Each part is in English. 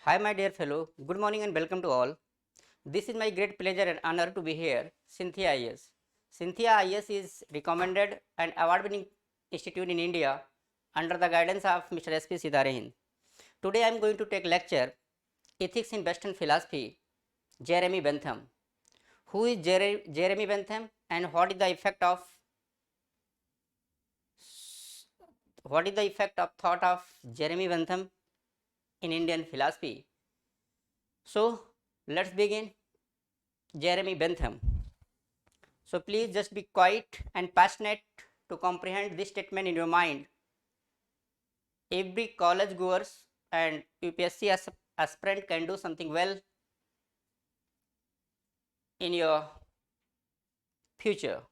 Hi, my dear fellow. Good morning and welcome to all. This is my great pleasure and honor to be here. Cynthia IAS. Cynthia IAS is recommended and award-winning institute in India under the guidance of Mr. S.P. Sitarehind. Today I am going to take lecture Ethics in Western Philosophy, Jeremy Bentham. Who is Jeremy Bentham and what is the effect of thought of Jeremy Bentham in Indian philosophy? So let's begin. Jeremy Bentham. So please just be quiet and passionate to comprehend this statement in your mind. Every college goers and UPSC aspirant can do something well in your future.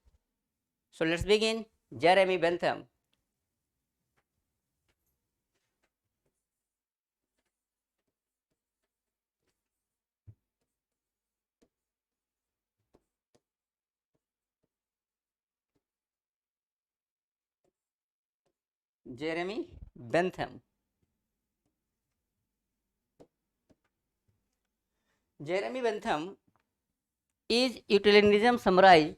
So let's begin. Jeremy Bentham. Jeremy Bentham. Jeremy Bentham is utilitarianism summarized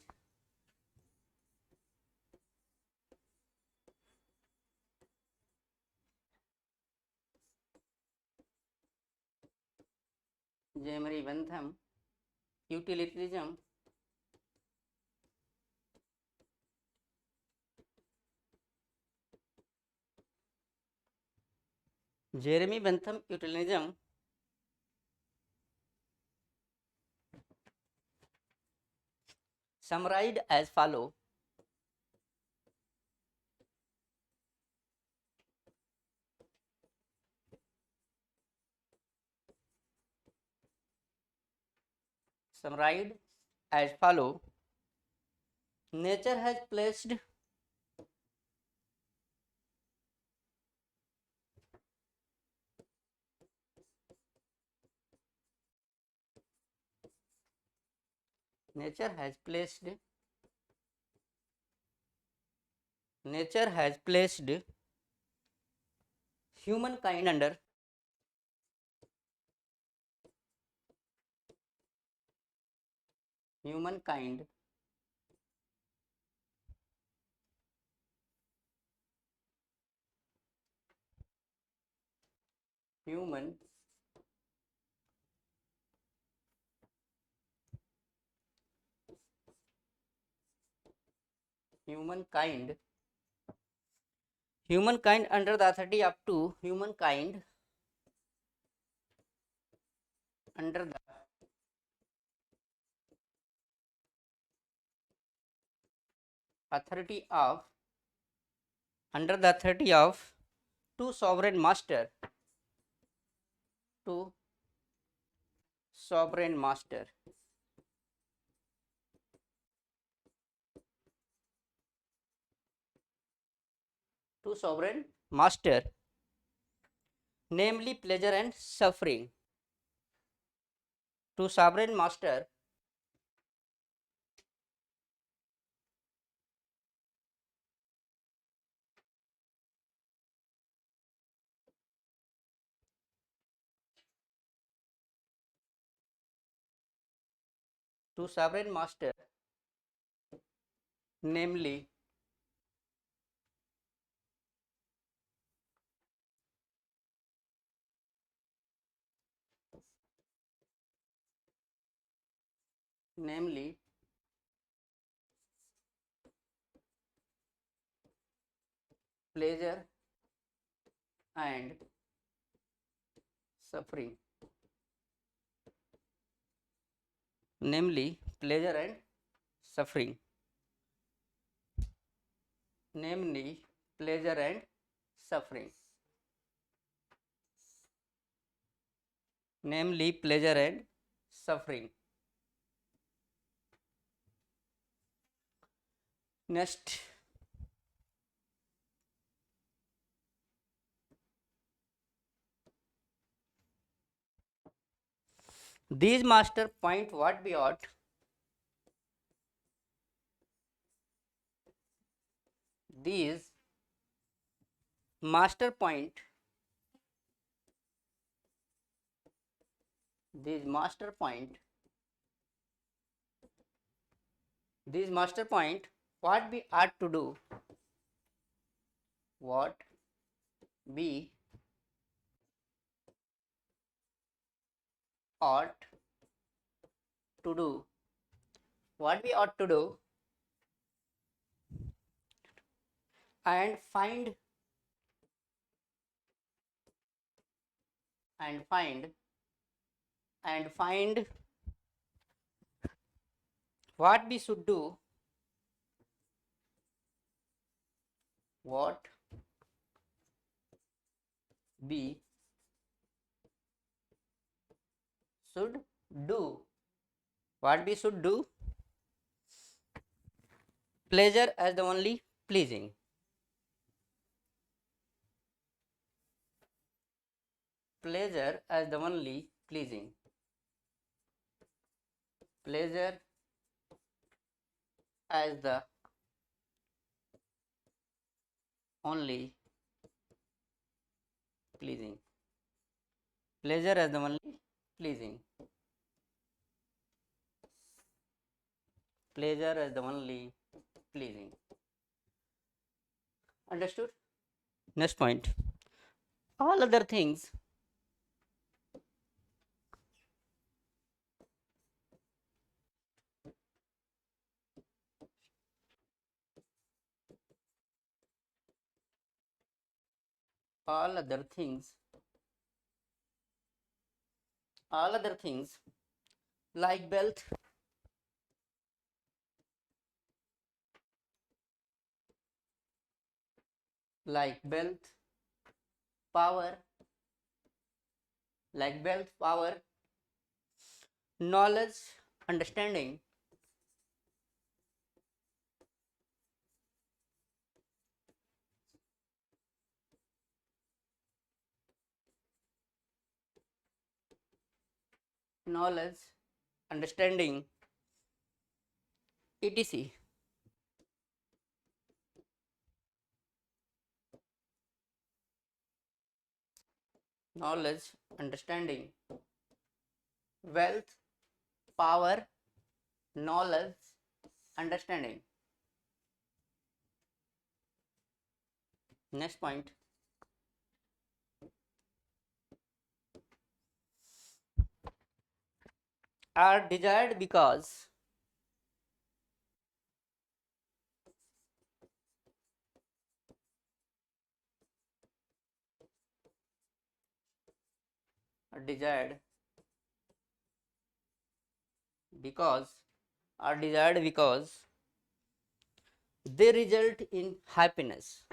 Jeremy Bentham utilitarianism Jeremy Bentham utilitarianism summarized as follow. Summarized as follow. Nature has placed nature has placed nature has placed humankind under humankind human humankind humankind under the authority up to humankind under the authority of under the authority of two sovereign master two sovereign master two sovereign master, namely pleasure and suffering. Two sovereign master two sovereign master, namely namely pleasure and suffering, namely pleasure and suffering, namely pleasure and suffering, namely pleasure and suffering. Next, these master point what we ought these master point This master point, what we ought to do, what we ought to do, what we ought to do, and find and find and find what we should do, what we should do, what we should do, pleasure as the only pleasing, pleasure as the only pleasing, pleasure as the only pleasing, pleasure as the only pleasing, pleasure as the only pleasing. Understood? Next point, all other things all other things all other things like wealth, like wealth power, like wealth power, knowledge, understanding, knowledge, understanding, etc, knowledge, understanding, wealth power, knowledge, understanding. Next point, are desired because are desired because are desired because they result in happiness,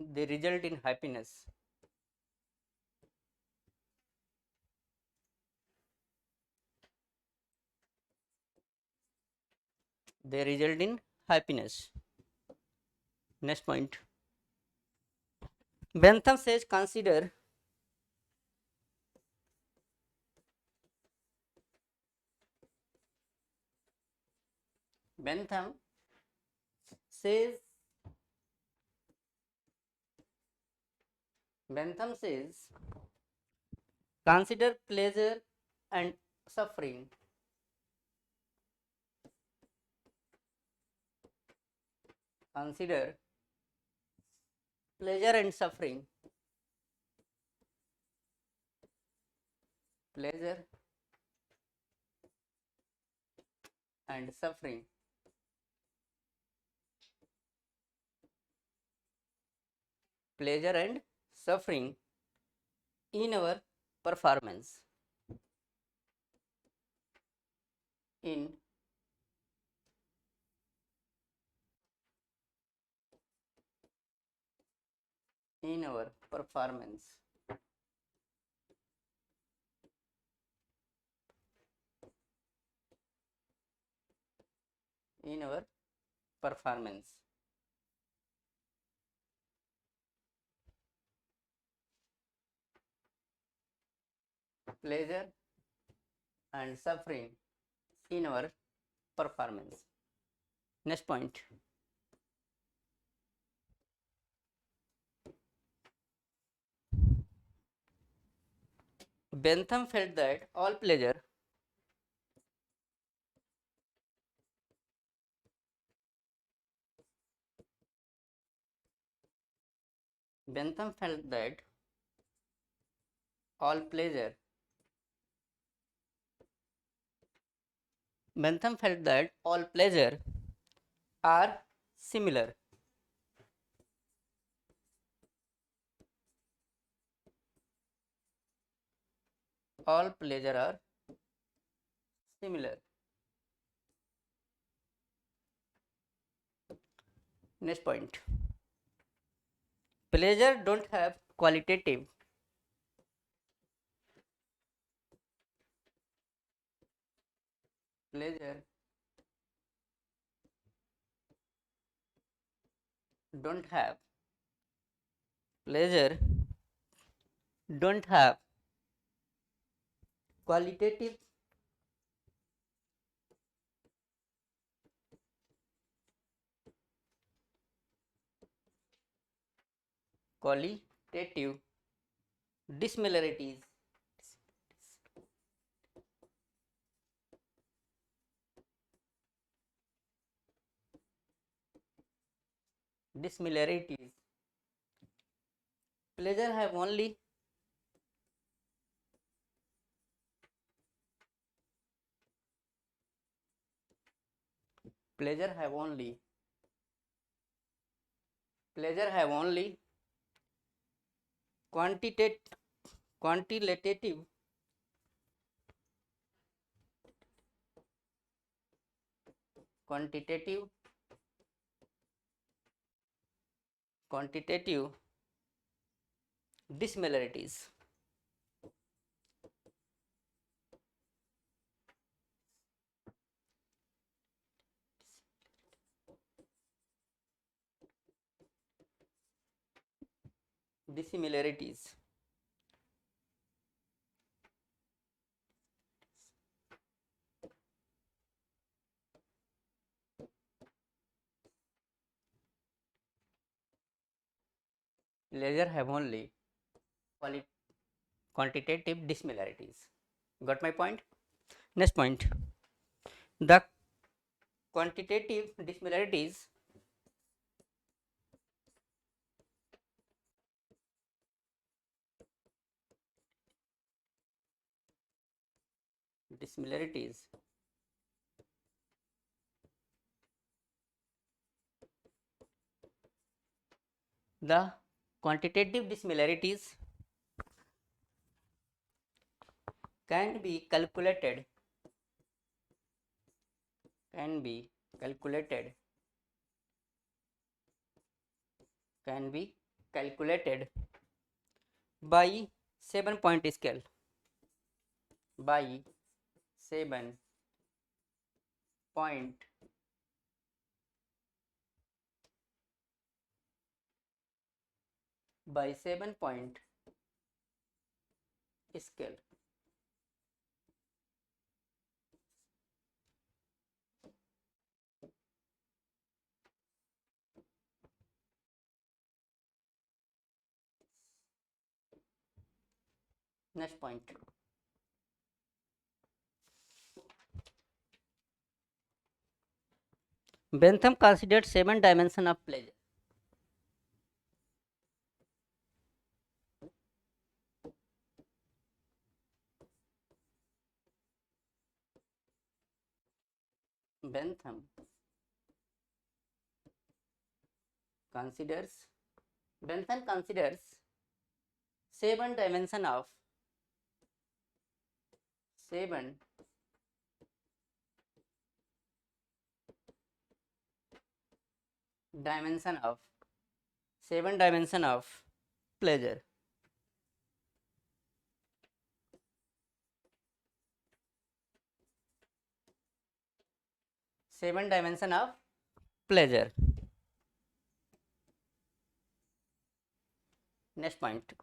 they result in happiness, they result in happiness. Next point, Bentham says consider Bentham says Bentham says consider pleasure and suffering, consider pleasure and suffering, pleasure and suffering, pleasure and suffering in our performance, in our performance, in our performance. pleasure and suffering in our performance. Next point. Bentham felt that all pleasure Bentham felt that all pleasure Bentham felt that all pleasure are similar. All pleasure are similar. Next point. Pleasure don't have qualitative. Pleasure don't have. Pleasure don't have qualitative qualitative dissimilarities. Dissimilarities. Pleasure have only pleasure have only pleasure have only quantitative quantitative quantitative quantitative dissimilarities. Dissimilarities. Pleasure have only quantitative dissimilarities. Got my point? Next point. The quantitative dissimilarities dissimilarities the quantitative dissimilarities can be calculated can be calculated can be calculated by 7-point scale by 7-point by 7-point scale. Next point. Bentham considered 7 dimensions of pleasure. Bentham considers Bentham considers 7 dimensions of 7 dimension of 7 dimension of pleasure. 7 dimension of pleasure. Next point.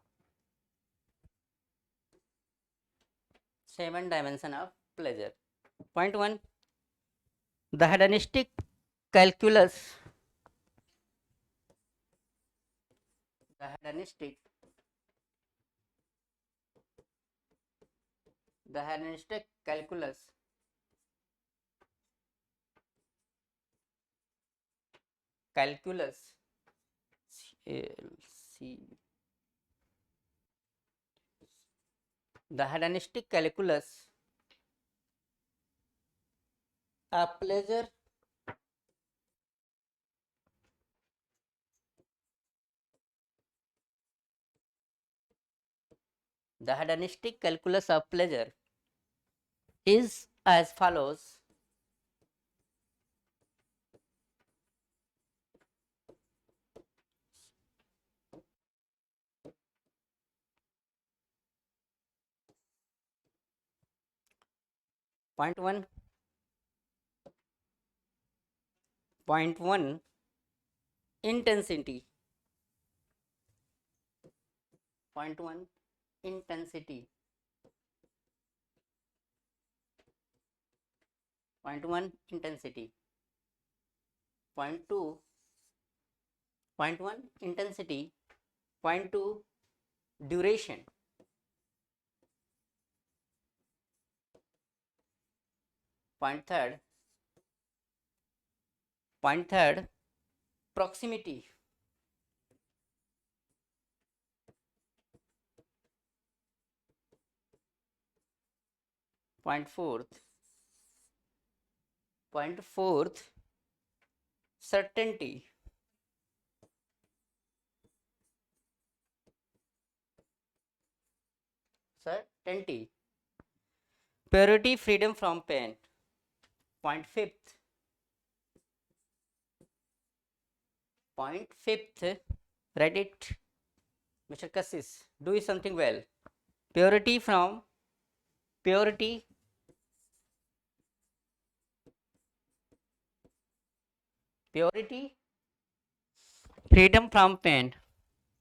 7 dimension of pleasure. Point 1, the hedonistic calculus. The hedonistic calculus calculus C, the hedonistic calculus a pleasure the hedonistic calculus of pleasure is as follows. Point 1, intensity. Point 1, intensity. Point 1, intensity. Point 2, point 1, intensity. Point 2, duration. Point third, proximity. Point fourth, certainty. Purity, freedom from pain. Point fifth, write it, Mr. Cassis, do something well. Purity, freedom from pain.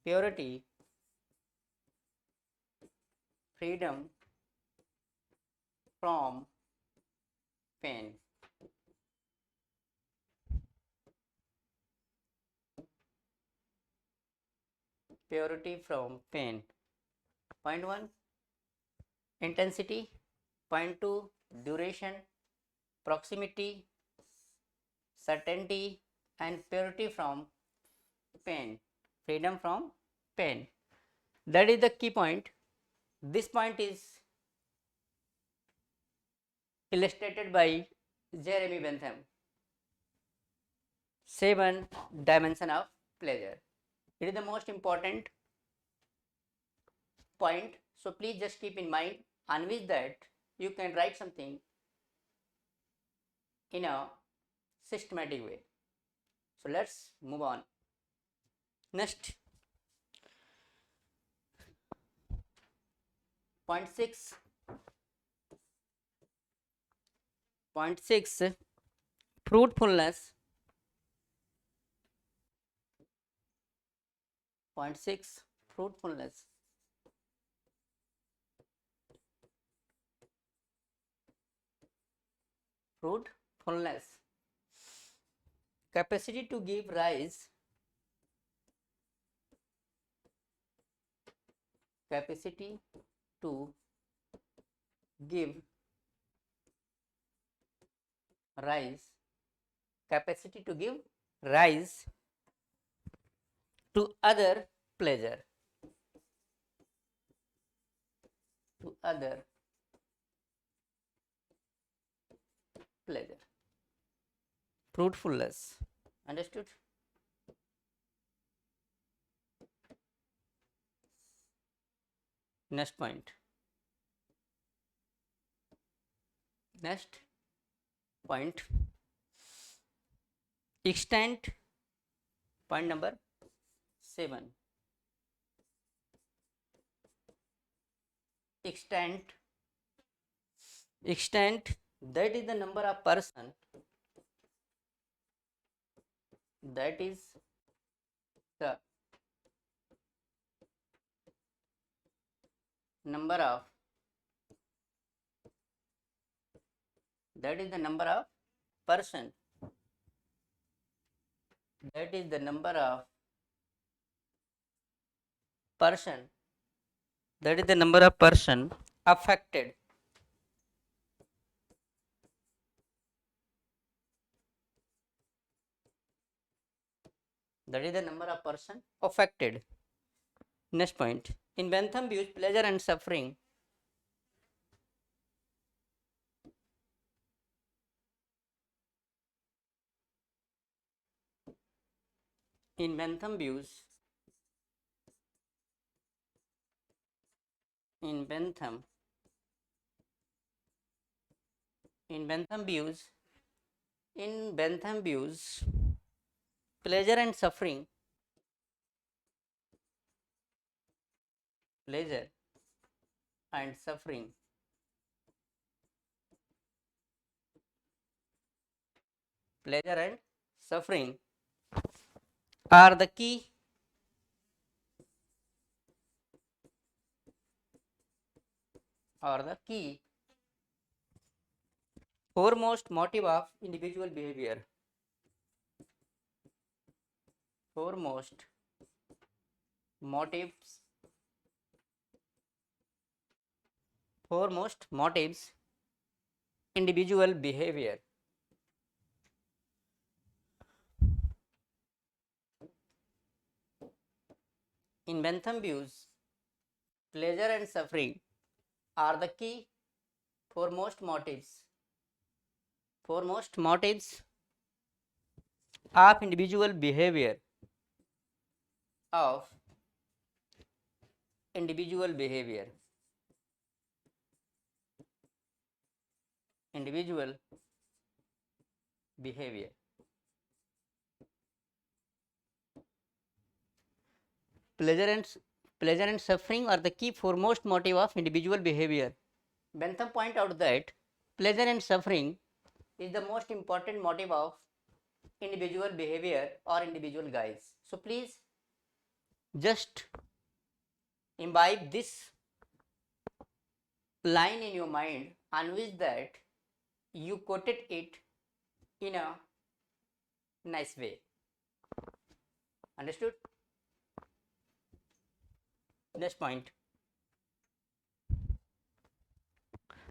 Purity, freedom from pain. Purity from pain. Point 1, intensity. Point 2, duration, proximity, certainty, and purity from pain, freedom from pain. That is the key point. This point is illustrated by Jeremy Bentham. 7 dimension of pleasure. It is the most important point, so please just keep in mind, on which that you can write something in a systematic way. So let's move on. Next, point 6, fruitfulness. Point 6, fruitfulness. Capacity to give rise, capacity to give rise, capacity to give rise to other pleasure, to other pleasure. Fruitfulness. Understood? Next point. Next point, extent. Point number 7. Extent, that is the number of person, that is the number of That is the number of person. That is the number of person. That is the number of person affected. That is the number of person affected. Next point. In Bentham views, pleasure and suffering. In Bentham views, in Bentham views, pleasure and suffering, pleasure and suffering pleasure and suffering are the key foremost motive of individual behavior. Foremost motives individual behavior. In Bentham views, pleasure and suffering are the key foremost motives of individual behavior of individual behavior. Individual behavior. Pleasure and suffering are the key foremost motive of individual behavior. Bentham point out that pleasure and suffering is the most important motive of individual behavior or individual guys. So please just imbibe this line in your mind on which that you quoted it in a nice way. Understood? Next point.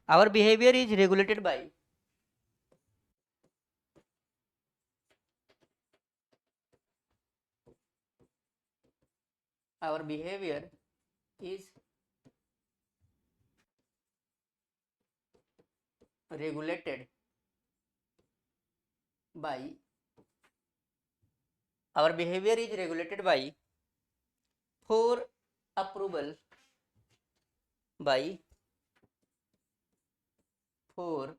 Our behavior is regulated by our behavior is regulated by our behavior is regulated by for approval by for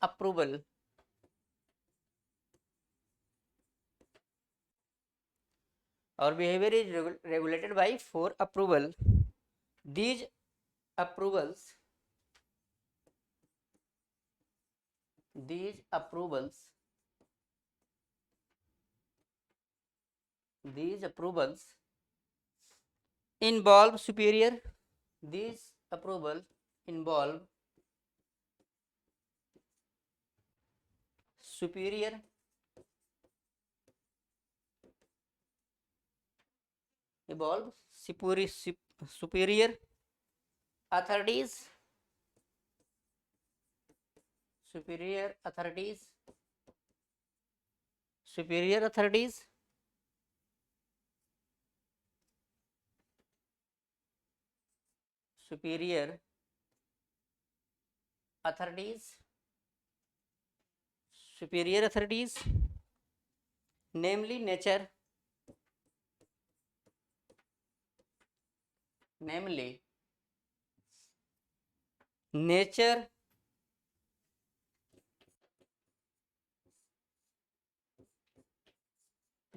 approval our behavior is regulated by for approval. These approvals these approvals involve superior these approval involve superior superior authorities superior authorities superior authorities superior authorities superior authorities namely nature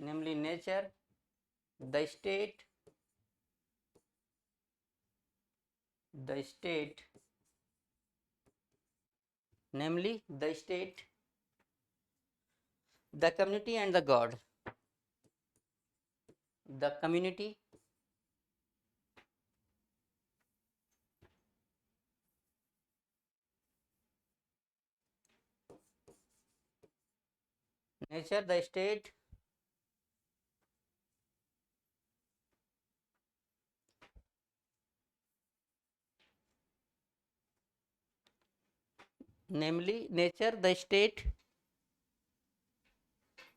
namely nature the state namely the state the community and the god the community nature, the state, namely nature, the state,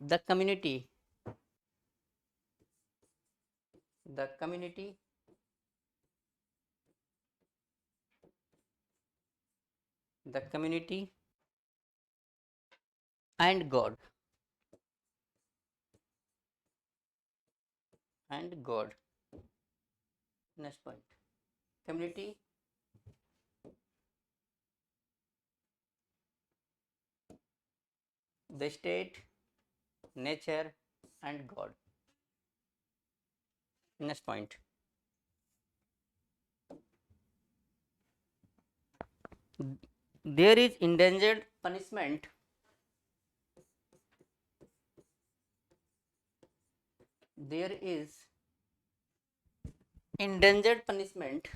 the community, the community, the community, and God, and God. Next point, community, the state, nature, and God. Next point, there is endangered punishment. There is endangered punishment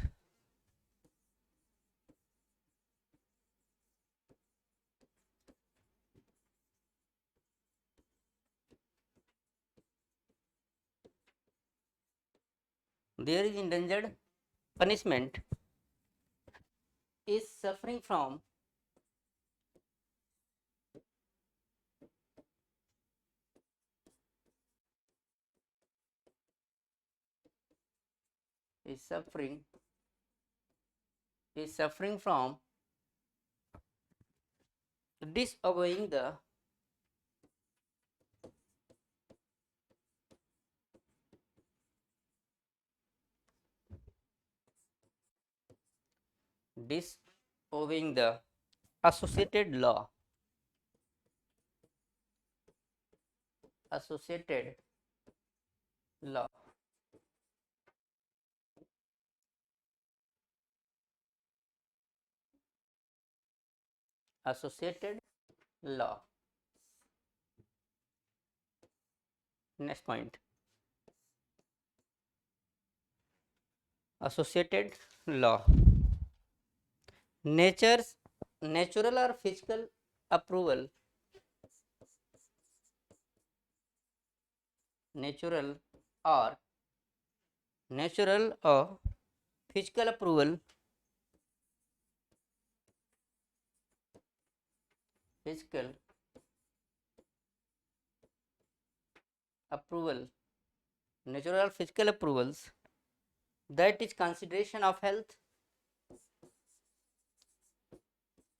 there is endangered punishment is suffering from is suffering from disobeying the disobeying the associated law, associated law, associated law. Next point, associated law, nature's natural or physical approval, natural or natural or physical approval, physical approval, natural or physical approvals, that is consideration of health,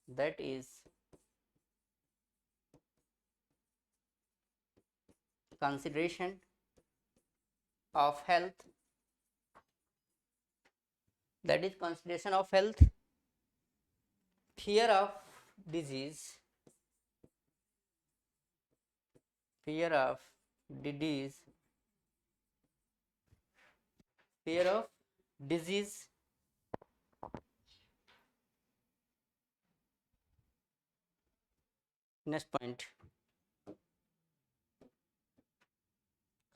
that is consideration of health, that is consideration of health, fear of disease, fear of disease, fear of disease. Next point,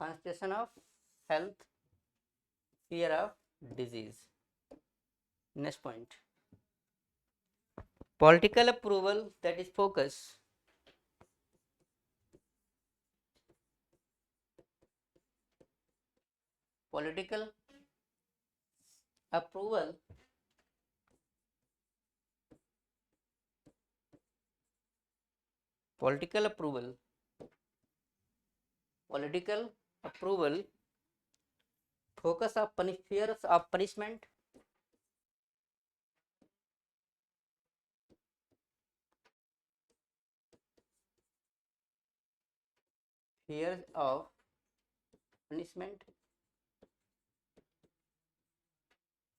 consideration of health, fear of disease. Next point, political approval, that is focus, political approval, political approval, political approval, focus of fears of punishment, fears of punishment,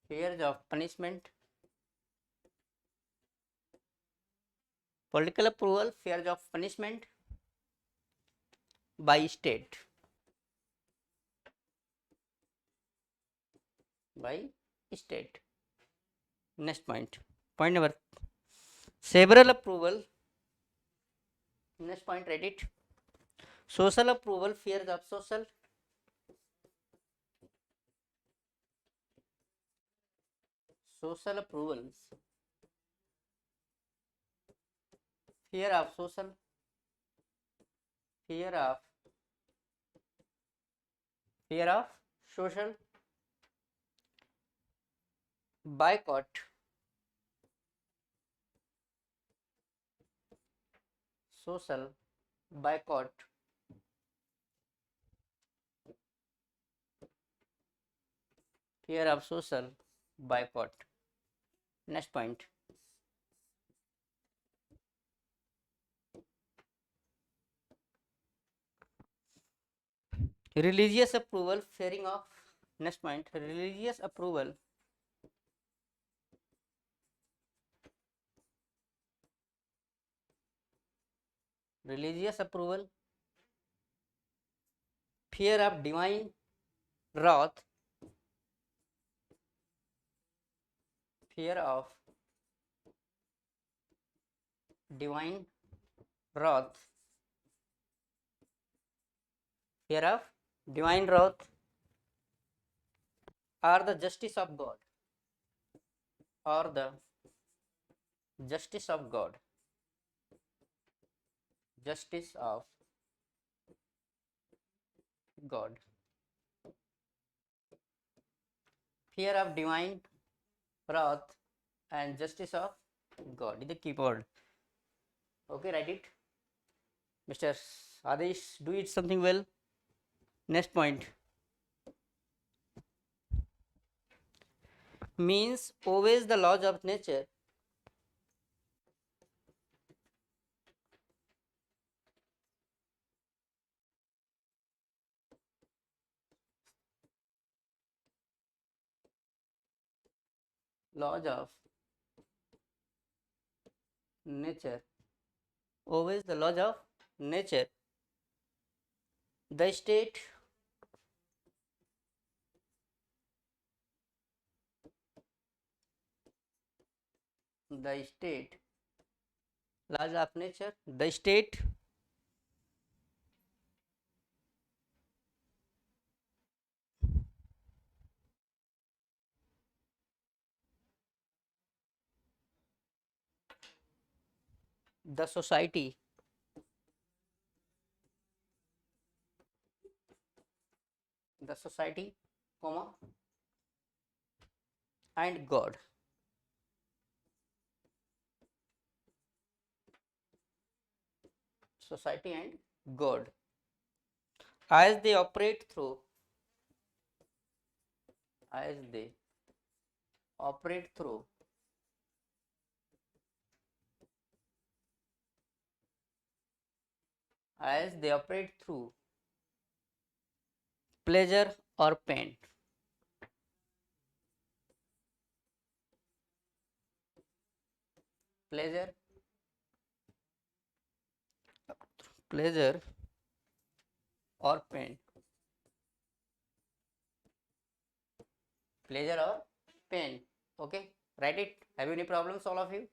fears of punishment, political approval, fears of punishment by state, by state. Next point, point number several approval. Next point, write it. Social approval, fears of social approvals, fear of social fear of social boycott, social boycott, fear of social boycott. Next point. Religious approval, fearing of. Next point. Religious approval, religious approval, fear of divine wrath, fear of divine wrath, fear of divine wrath, or the justice of God, or the justice of God, justice of God, fear of divine wrath and justice of God is the keyboard. Okay, write it. Mr. Adesh, do it something well. Next point. Means always the laws of nature. Laws of nature. Always the laws of nature. The state laws of nature, the state the society comma and God, society and God, as they operate through as they operate through as they operate through pleasure or pain, pleasure pleasure or pain, pleasure or pain. Okay, write it. Have you any problems, all of you?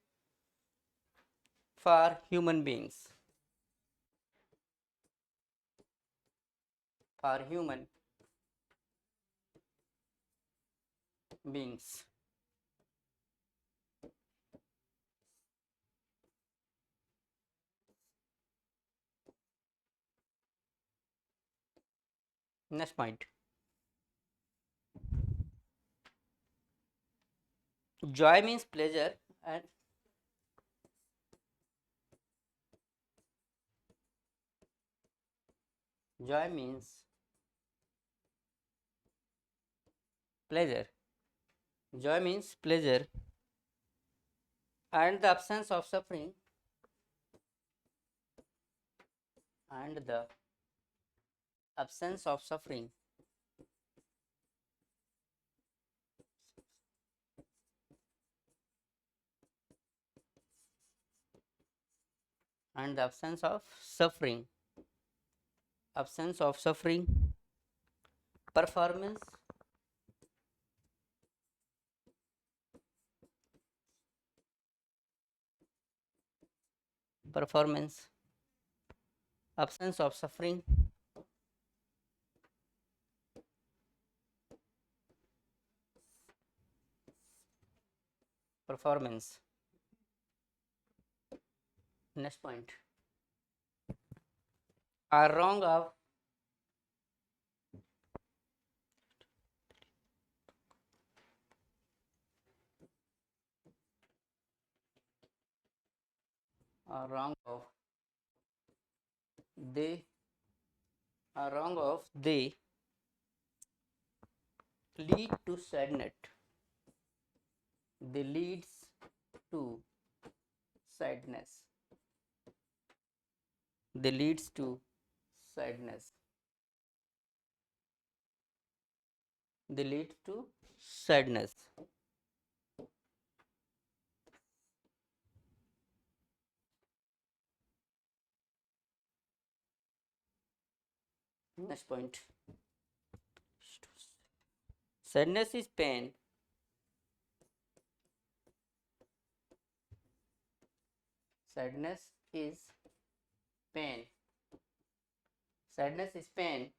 For human beings, for human beings. Next point. Joy means pleasure and joy means pleasure. Joy means pleasure and the absence of suffering and the absence of suffering and the absence of suffering, performance, performance, absence of suffering, performance. Next point. are wrong of are wrong of they are wrong of they lead to sadness. They leads to sadness. They leads to sadness. They lead to sadness. Next point. Sadness is pain. Sadness is pain. Sadness is pain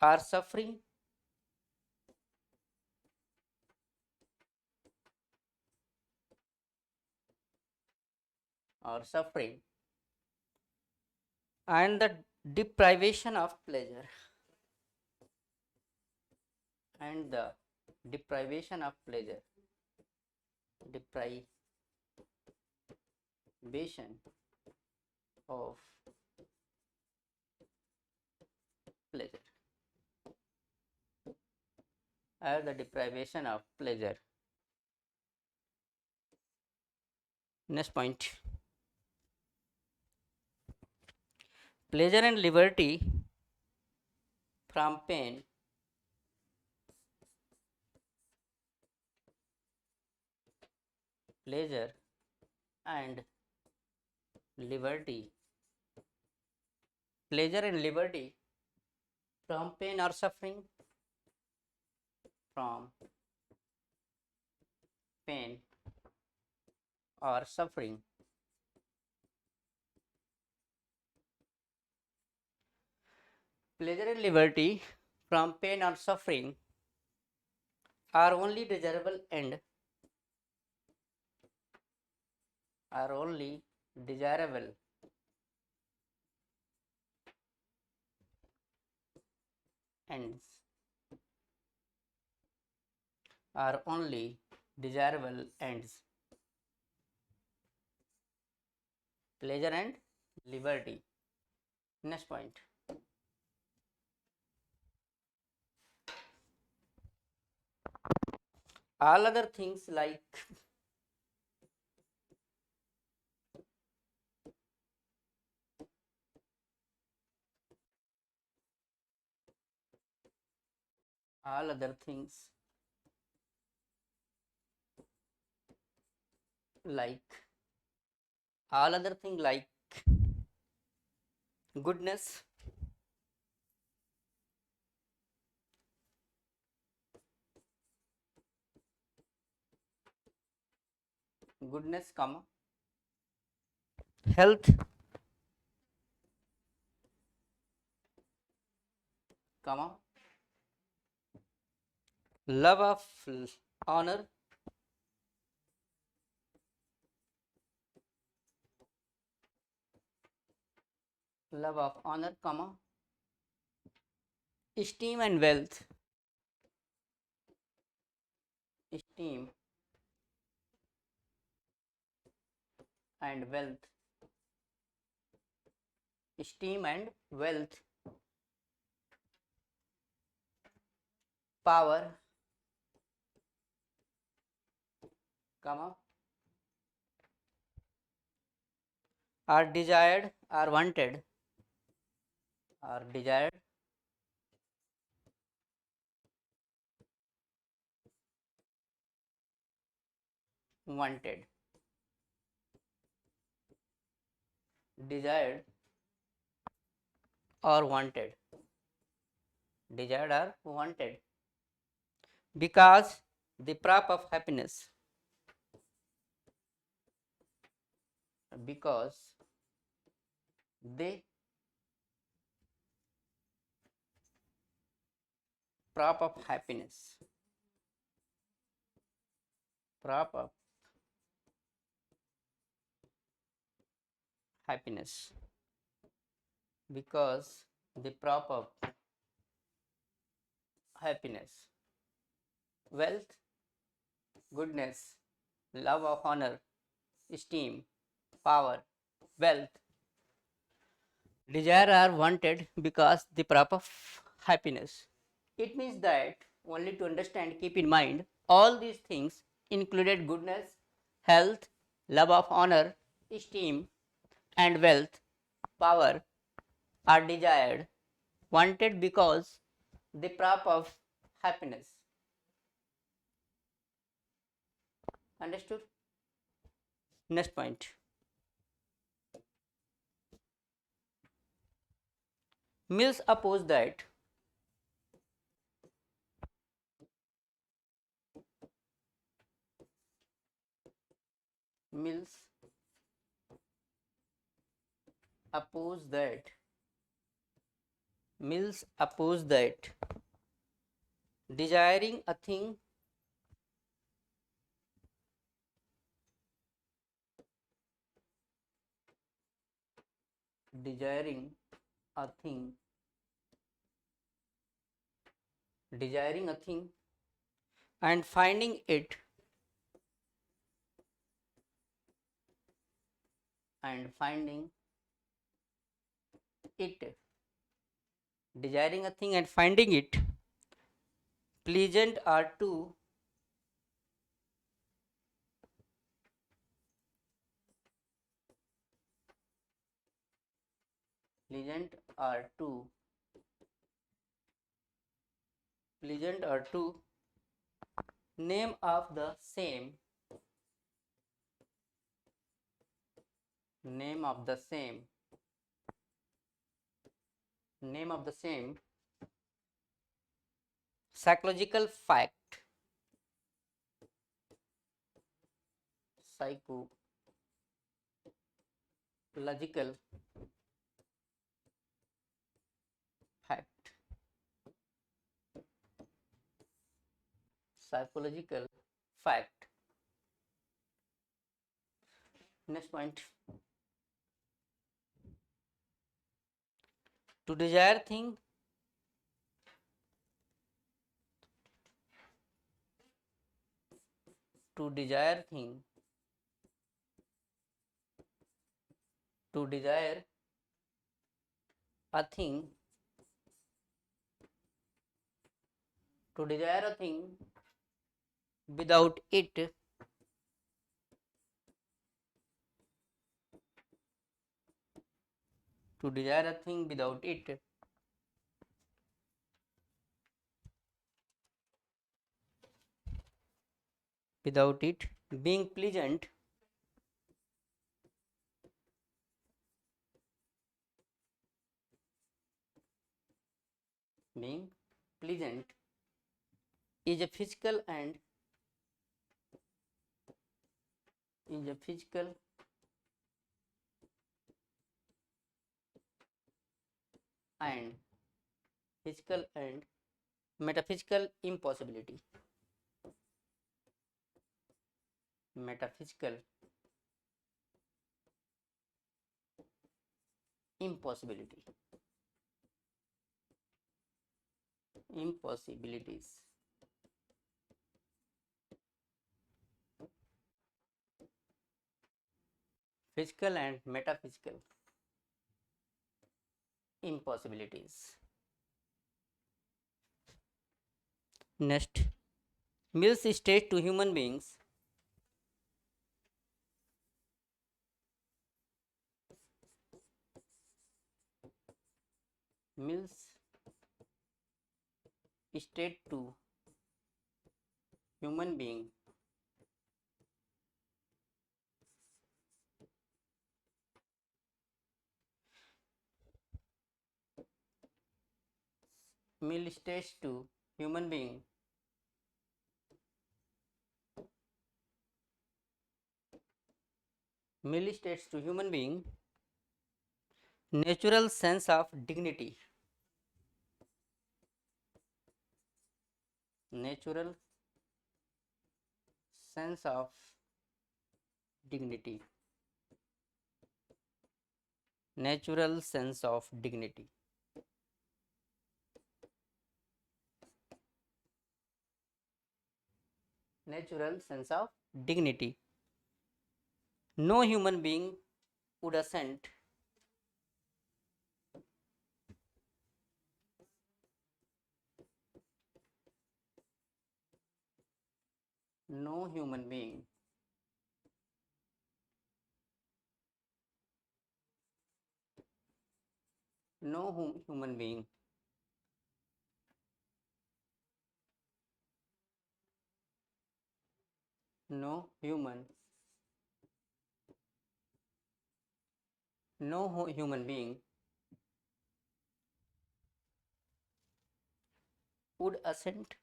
or suffering or suffering and the deprivation of pleasure and the deprivation of pleasure. Deprivation of pleasure or the deprivation of pleasure. Next point. Pleasure and liberty from pain pleasure and liberty pleasure and liberty from pain or suffering from pain or suffering. Pleasure and liberty from pain or suffering are only desirable and are only desirable ends are only desirable ends. Pleasure and liberty. Next point. All other things like all other things like all other thing like goodness, goodness, comma, health, comma, love of honor, love of honor, comma, esteem and wealth, esteem and wealth, esteem and wealth, power, comma, are desired, are wanted, are desired, wanted, desired or wanted, desired or wanted, because the prop of happiness, because they prop of happiness, prop of happiness, because the prop of happiness, wealth, goodness, love of honor, esteem, power, wealth, desire are wanted because the prop of happiness. It means that only to understand, keep in mind all these things included goodness, health, love of honor, esteem, and wealth, power are desired, wanted because the prop of happiness. Understood? Next point. Mills oppose that Mills oppose that Mills oppose that desiring a thing desiring a thing desiring a thing and finding it and finding it desiring a thing and finding it pleasant are two pleasant are two pleasant are two name of the same name of the same name of the same psychological fact psychological fact psychological fact. Next point. To desire thing to desire thing to desire a thing to desire a thing without it to desire a thing without it being pleasant being pleasant is a physical and is a physical and physical and metaphysical impossibility metaphysical impossibility impossibilities physical and metaphysical impossibilities. Next, Mills states to human beings Mills state to human being Mill states to human being Mill states to human being natural sense of dignity natural sense of dignity natural sense of dignity. Natural sense of dignity. No human being would assent no human being human being no human human being would assent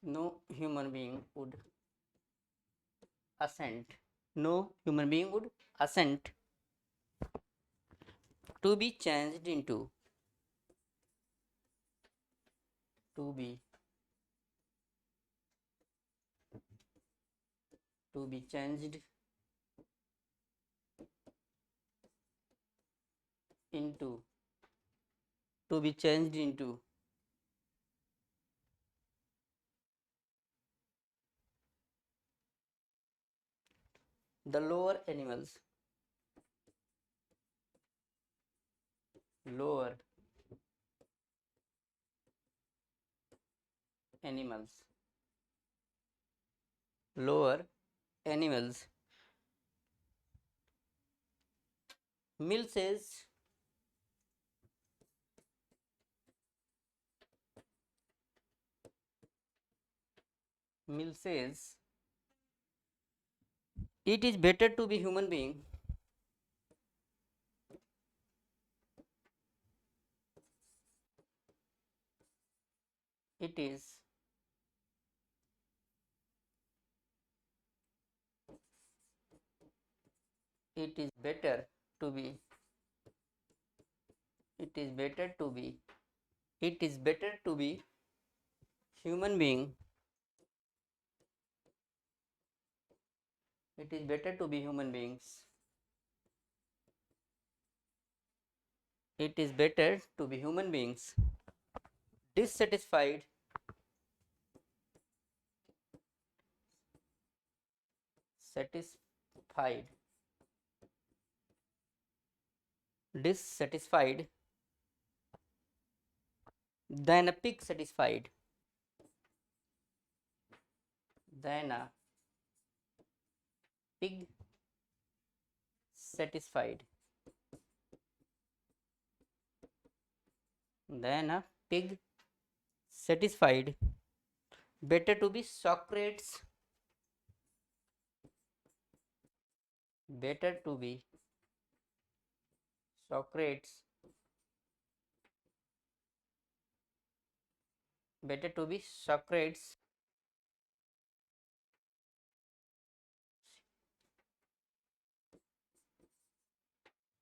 no human being would assent assent to be changed into to be to be changed into to be changed into the lower animals lower animals lower animals. Mill says Mill says it is better to be human being it is it is better to be it is better to be it is better to be human being it is better to be human beings it is better to be human beings dissatisfied satisfied dissatisfied than a pig satisfied than a pig satisfied than a pig satisfied. Better to be Socrates better to be Socrates better to be Socrates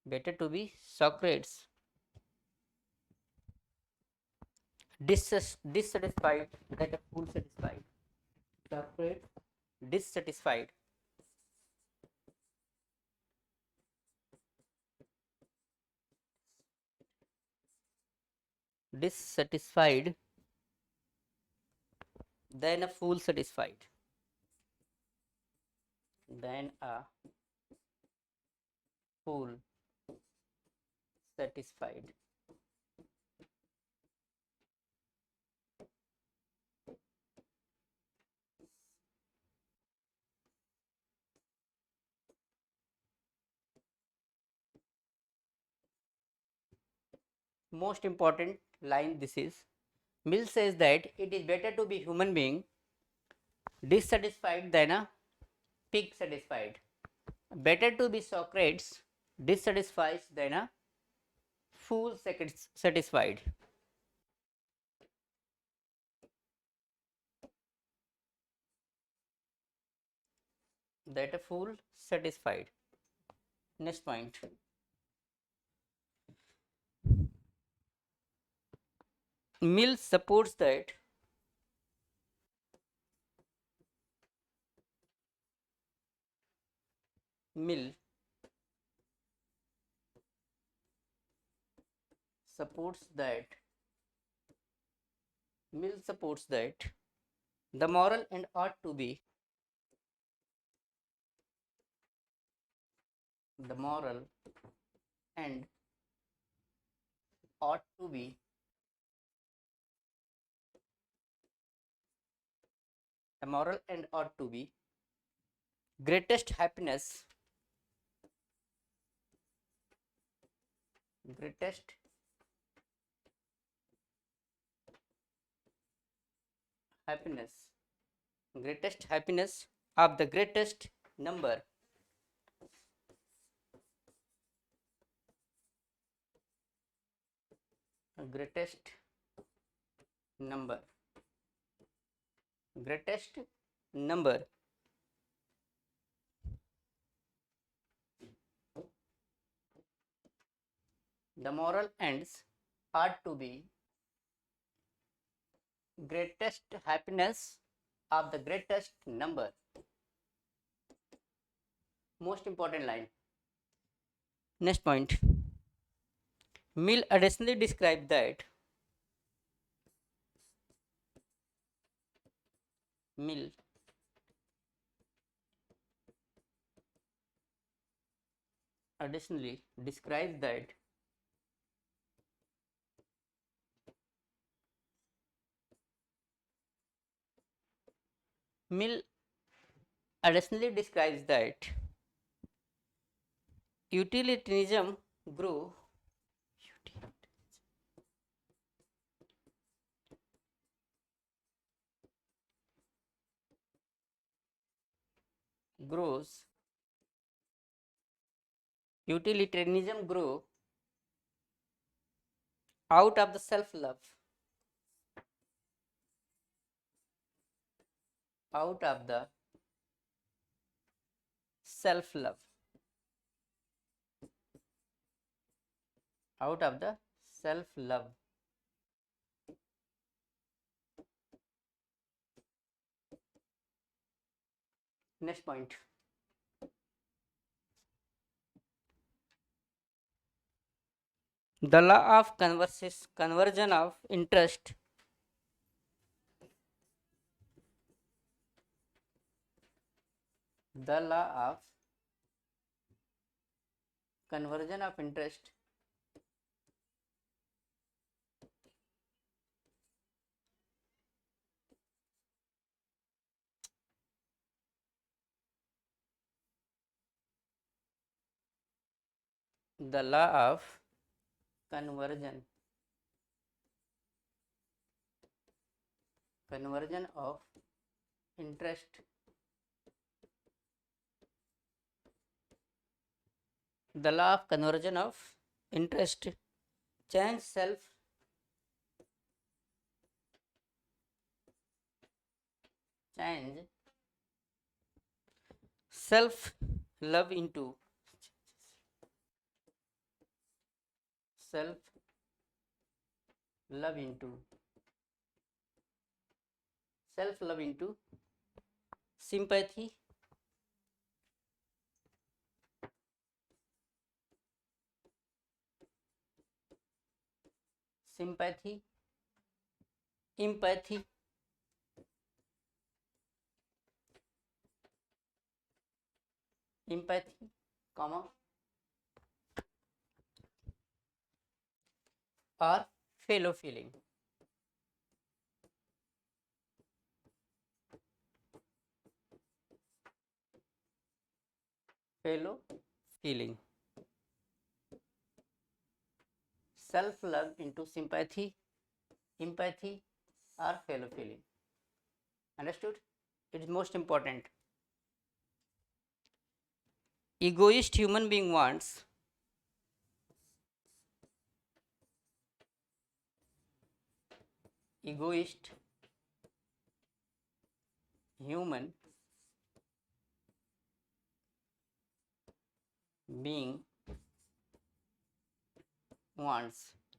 better to be Socrates dissatisfied than a fool satisfied. Socrates dissatisfied dissatisfied than a fool satisfied than a fool satisfied. Most important line this is Mill says that it is better to be human being dissatisfied than a pig satisfied. Better to be Socrates dissatisfied than a fool satisfied. That a fool satisfied. Next point. Mill supports that Mill supports that the moral and ought to be the moral and ought to be the moral and ought to be greatest happiness greatest happiness greatest happiness of the greatest number greatest number greatest number the moral ends ought to be greatest happiness of the greatest number. Most important line. Next point. Mill additionally described that Mill additionally describes that Mill additionally describes that utilitarianism grew grows utilitarianism grew out of the self-love out of the self-love out of the self-love. Next point. The law of conversion of interest the law of conversion of interest the law of conversion of interest the law of conversion of interest change self love into self love into sympathy empathy comma or fellow feeling self love into sympathy empathy or fellow feeling. Understood? It is most important. Egoist human being wants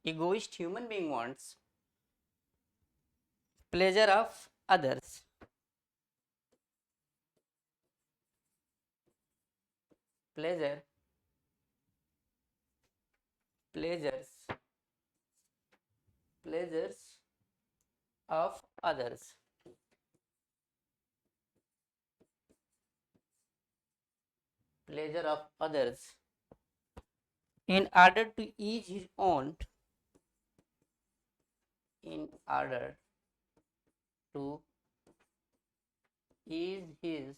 egoist human being wants pleasure of others pleasure, pleasures, pleasures of others. Pleasure of others in order to ease his own, in order to ease his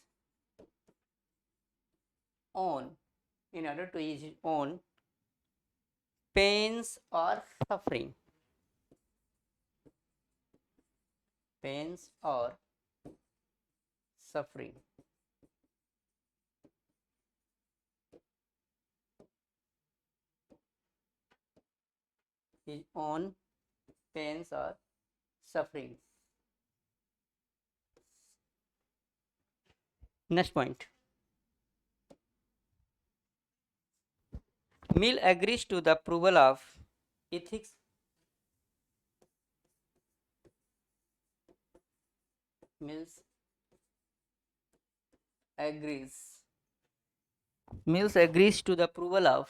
own, in order to ease his own pains or suffering, pains or suffering. His own pains or suffering. Next point. Mill agrees to the approval of ethics. Mills agrees. Mills agrees to the approval of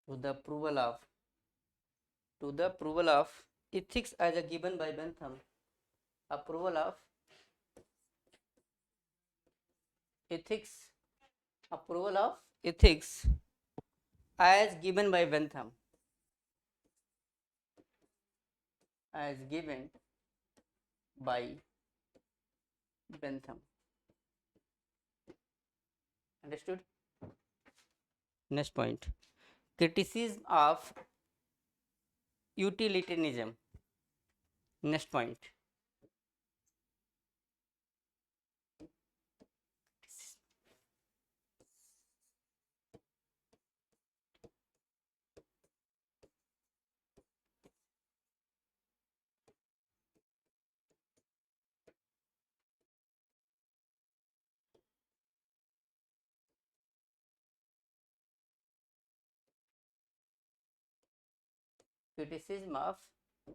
to the approval of to the approval of ethics as a given by Bentham. Approval of ethics. Approval of ethics as given by Bentham. As given by Bentham. Understood? Next point. Criticism of utilitarianism. Next point. Criticism of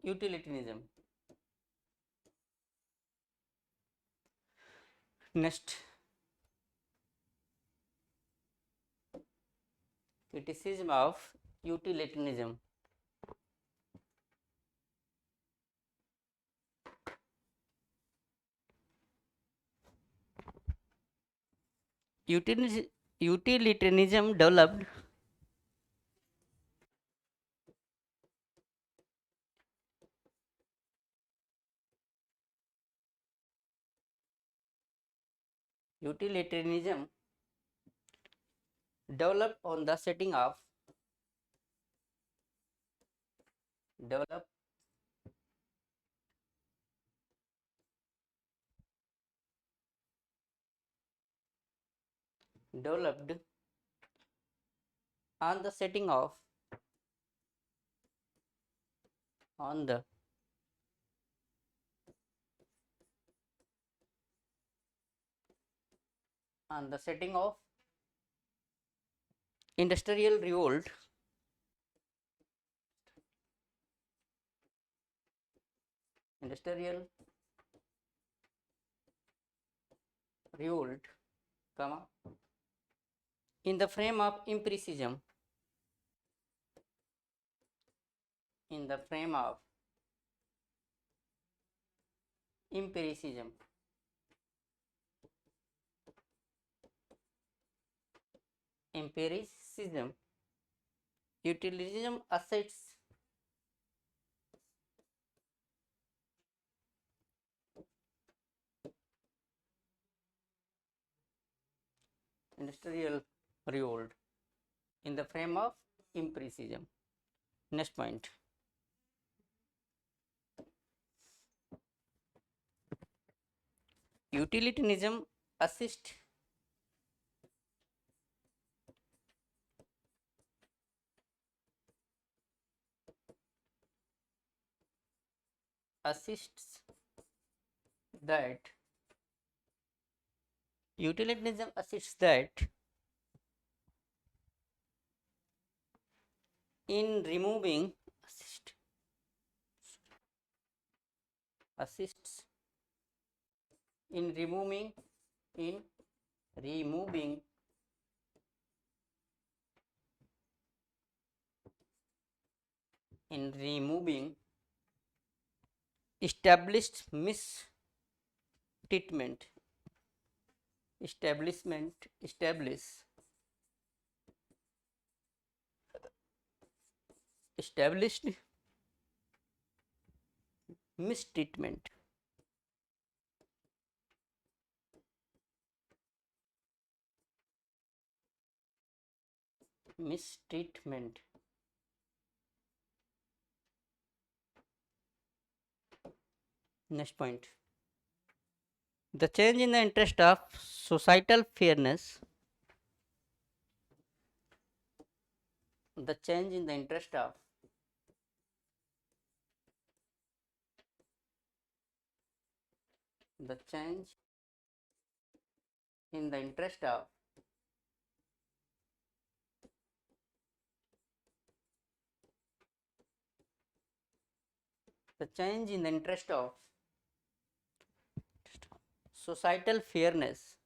utilitarianism. Next. Criticism of utilitarianism. Utilitarianism developed utilitarianism developed on the setting of developed developed on the setting of on the on the setting of industrial revolt industrial revolt comma in the frame of empiricism in the frame of empiricism empiricism utilitarianism asserts industrial revolt in the frame of empiricism. Next point. Utilitarianism assists assists that utilitarianism assists that in removing assist assists in removing in removing in removing established mistreatment established mistreatment mistreatment. Next point. The change in the interest of societal fairness. The change in the interest of the change in the interest of the change in the interest of societal fairness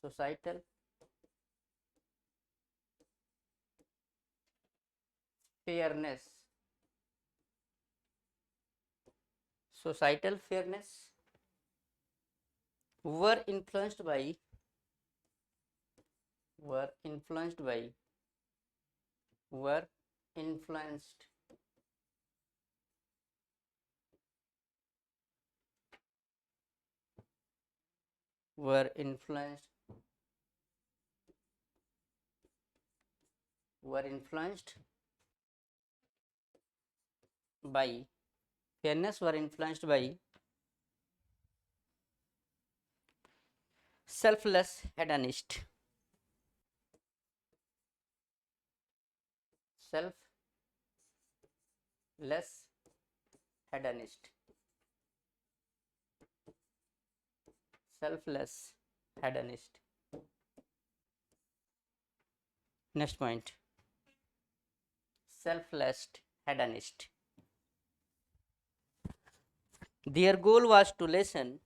societal fairness societal fairness were influenced by were influenced by were influenced were influenced were influenced by fairness were influenced by selfless hedonist selfless hedonist selfless hedonist. Next point. Selfless hedonist. Their goal was to lessen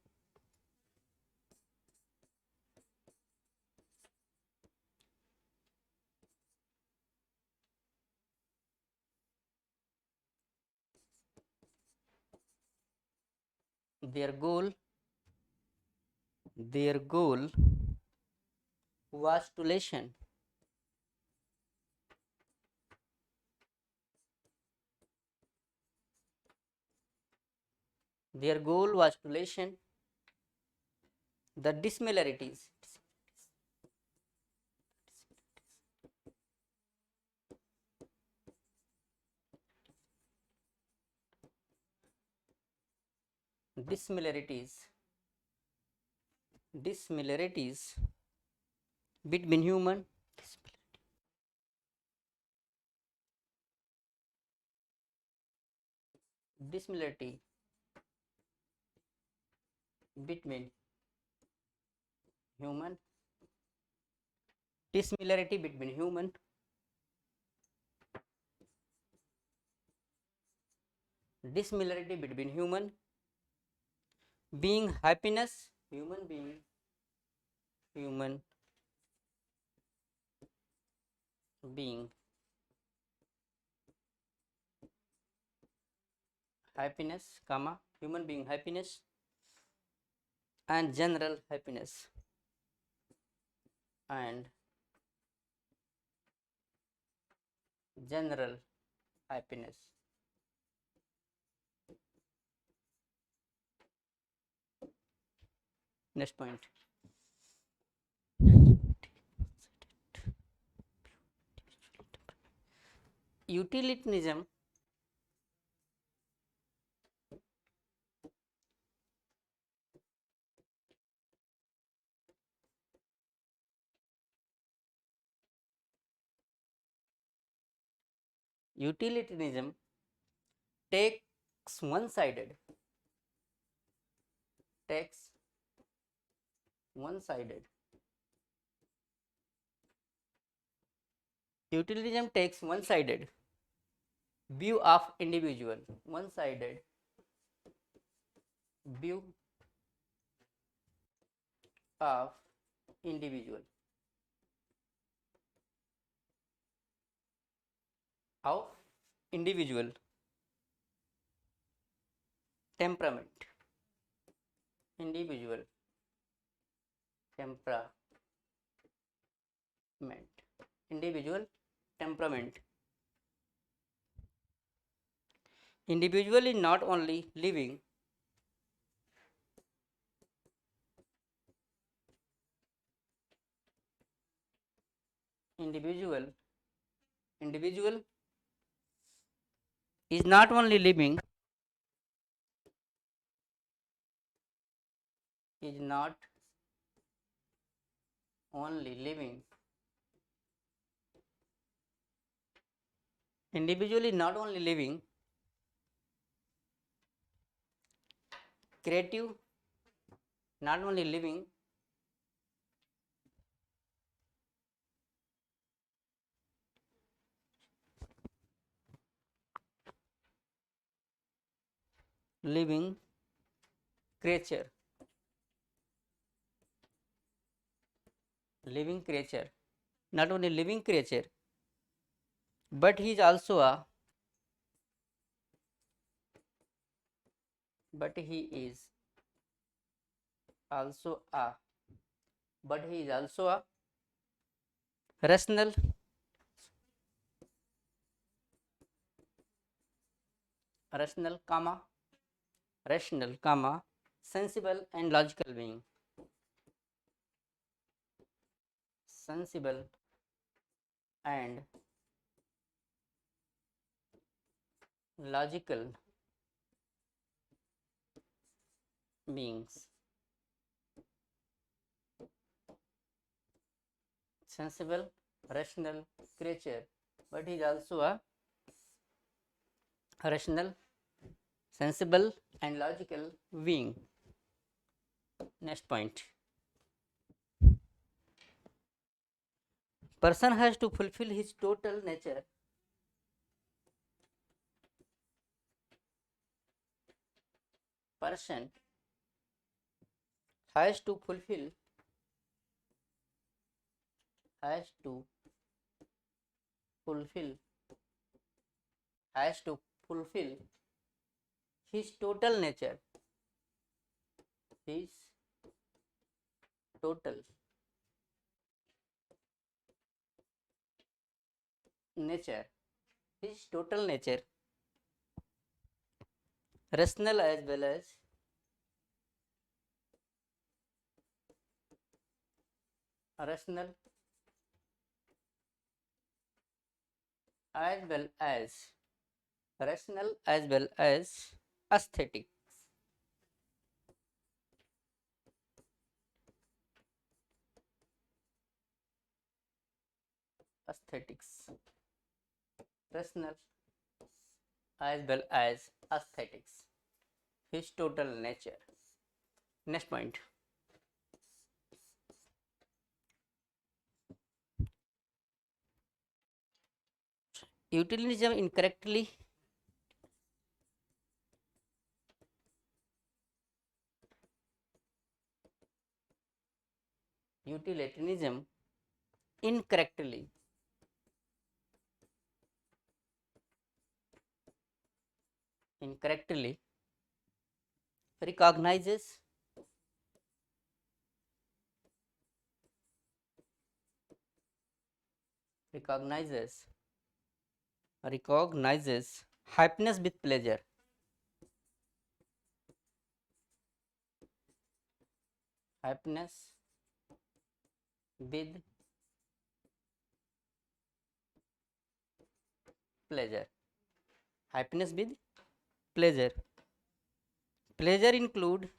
their goal was to lessen their goal was to lessen the dissimilarities dissimilarities dissimilarities between human dissimilarity between human dissimilarity between human dissimilarity between being happiness human being happiness comma human being happiness and general happiness and general happiness. Next point. Utilitarianism utilitarianism takes one-sided utilitarianism takes one-sided view of individual, one-sided view of individual, of individual temperament, individual temperament, individual temperament. Individual is not only living, individual is not only living, is not only living, individual is not only living, creative, not only living, living creature, living creature, not only living creature, but he is also a, but he is also a, but he is also a rational, rational comma, rational comma, sensible and logical being, sensible and logical beings, sensible, rational creature, but he is also a rational, sensible and logical being. Next point. Person has to fulfill his total nature. Person has to fulfill, has to fulfill, has to fulfill his total nature, his total nature, his total nature, rational as well as rational as well as rational as well as aesthetic, aesthetics, rational as well as aesthetics, his total nature. Next point. Utilitarianism incorrectly utilitarianism incorrectly incorrectly recognizes recognizes recognizes happiness with pleasure, happiness with pleasure, happiness with pleasure. Pleasure include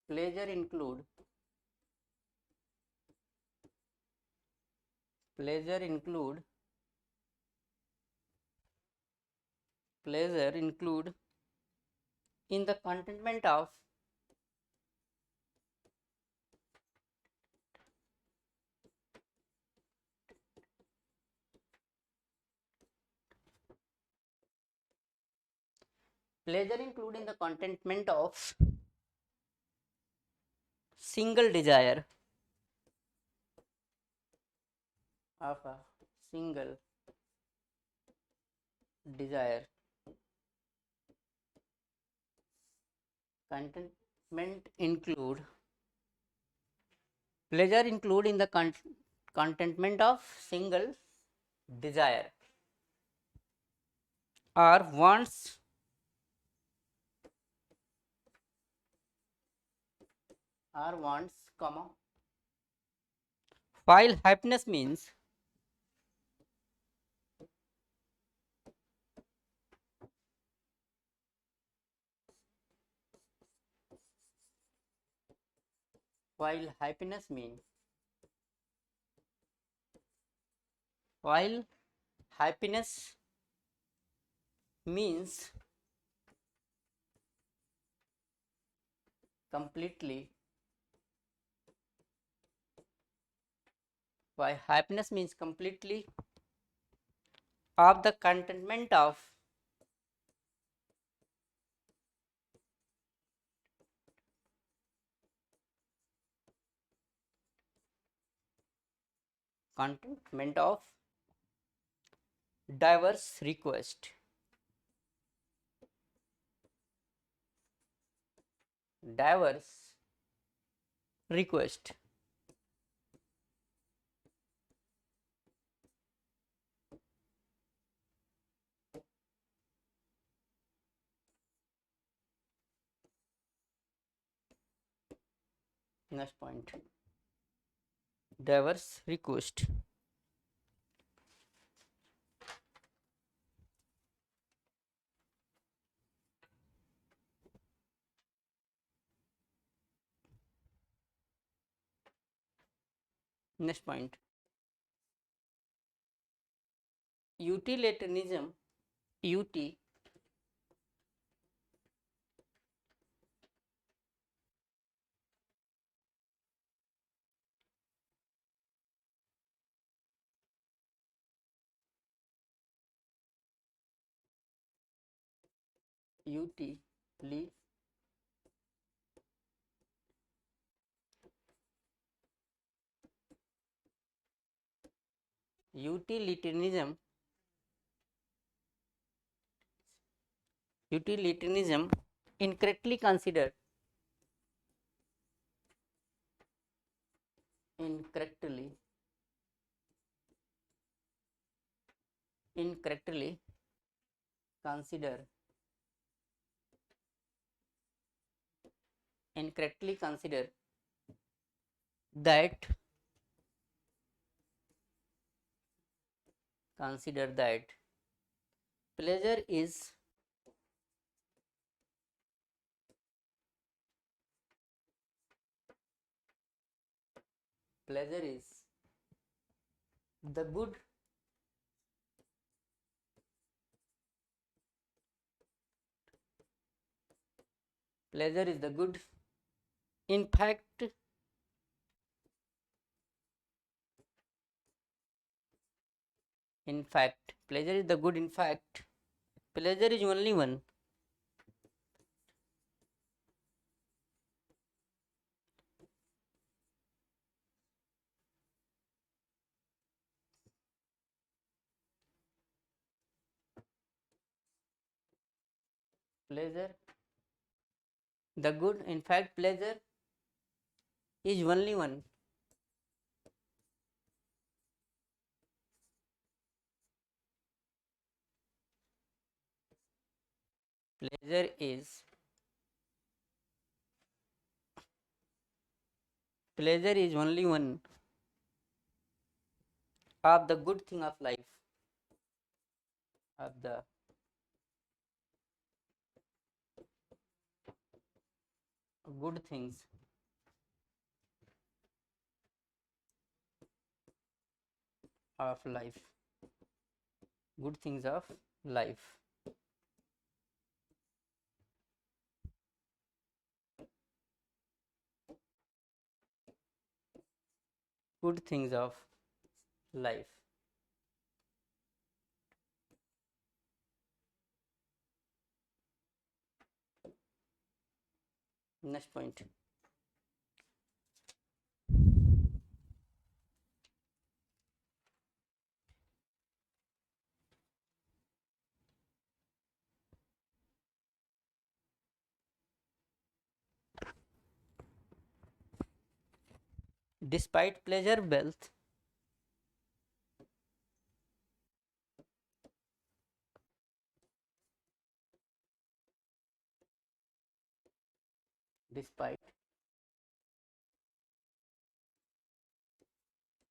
pleasure include pleasure include pleasure include in the contentment of Pleasure include in the contentment of single desire of a single desire. Contentment include pleasure include in the contentment of single desire or wants comma, while happiness means while happiness mean while happiness means completely while happiness means completely of the contentment of contentment of diverse request diverse request. Next point, diverse request. Next point, utilitarianism ut utilitarianism utilitarianism incorrectly considered incorrectly incorrectly consider incorrectly consider that pleasure is pleasure is the good pleasure is the good in fact pleasure is the good in fact pleasure is only one pleasure the good in fact pleasure is only one pleasure is only one of the good thing of life of the good things of life good things of life good things of life Next point. Despite pleasure, wealth despite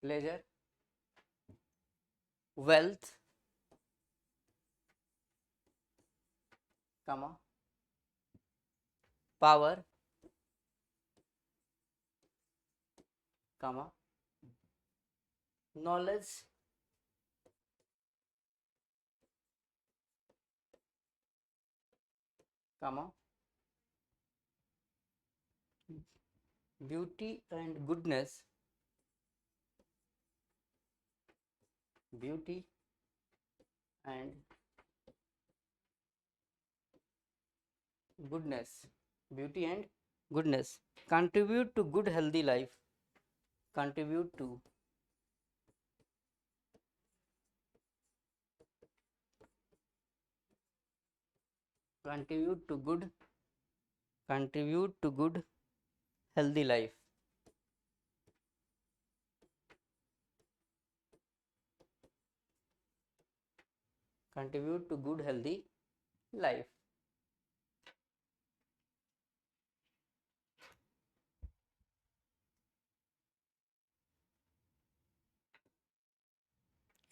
pleasure, wealth, comma, power, comma, knowledge, comma, beauty and goodness, beauty and goodness, beauty and goodness, contribute to good healthy life, contribute to contribute to good contribute to good healthy life, contribute to good healthy life.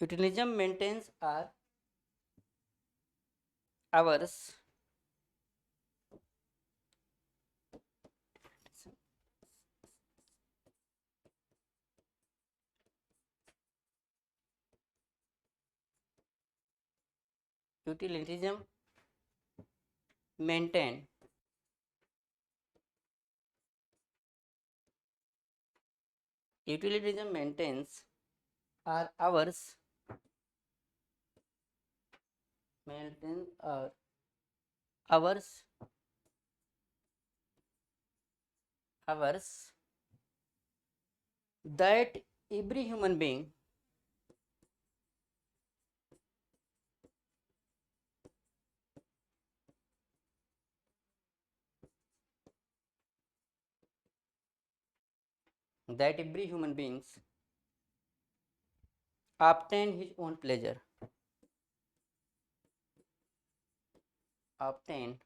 Utilitarianism maintains our ours utilitarianism maintain utilitarianism maintains our ours maintain ours ours that every human being that every human beings obtain his own pleasure, obtain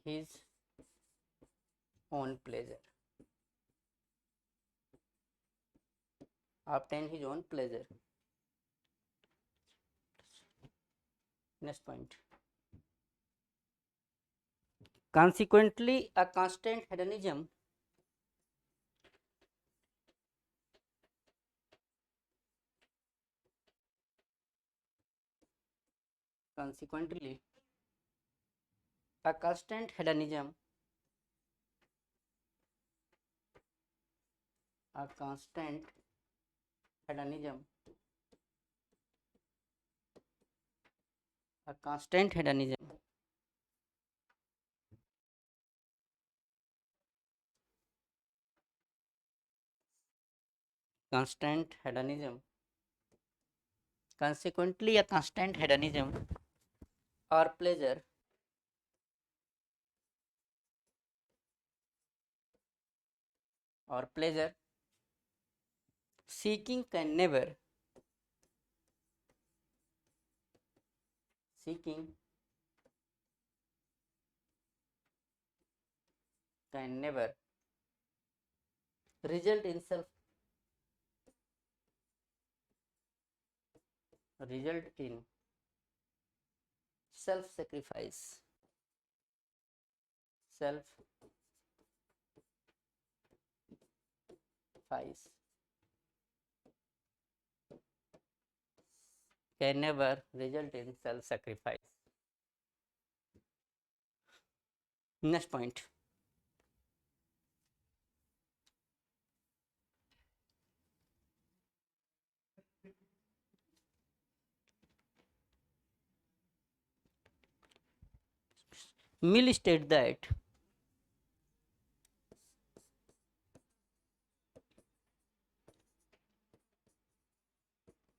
his own pleasure, obtain his own pleasure. Next point. Consequently, a constant hedonism consequently a constant hedonism a constant hedonism a constant hedonism constant hedonism consequently a constant hedonism or pleasure seeking can never seeking can never result in self sacrifice self sacrifice can never result in self sacrifice. Next point. Mill state that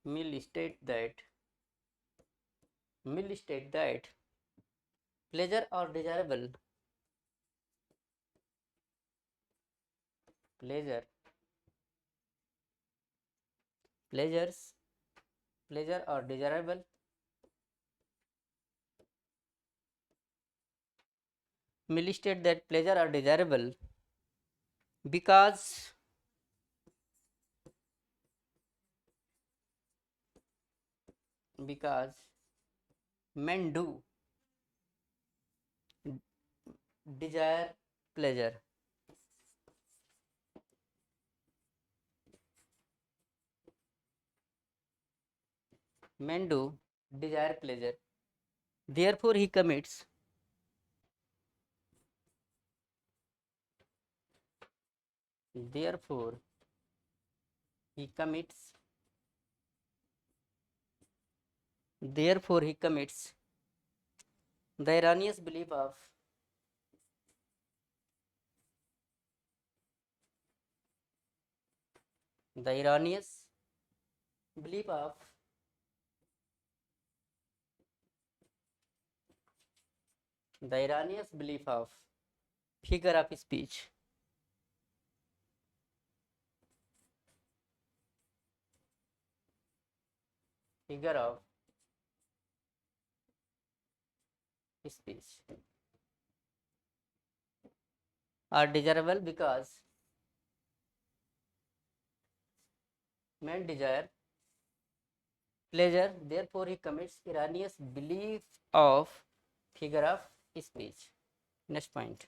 Mill state that Mill state that pleasure or desirable pleasure pleasures pleasure or desirable Mill state that pleasure are desirable because because men do desire pleasure. Men do desire pleasure. Therefore, he commits. Therefore, he commits. Therefore, he commits the erroneous belief of the erroneous belief of the erroneous belief of figure of speech. Figure of speech are desirable because men desire pleasure. Therefore, he commits erroneous belief of figure of speech. Next point.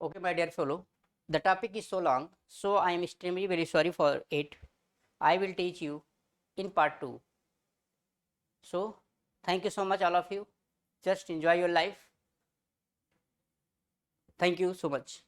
Okay, my dear fellow, the topic is so long, so I am extremely very sorry for it. I will teach you in part 2. So, thank you so much, all of you. Just enjoy your life. Thank you so much.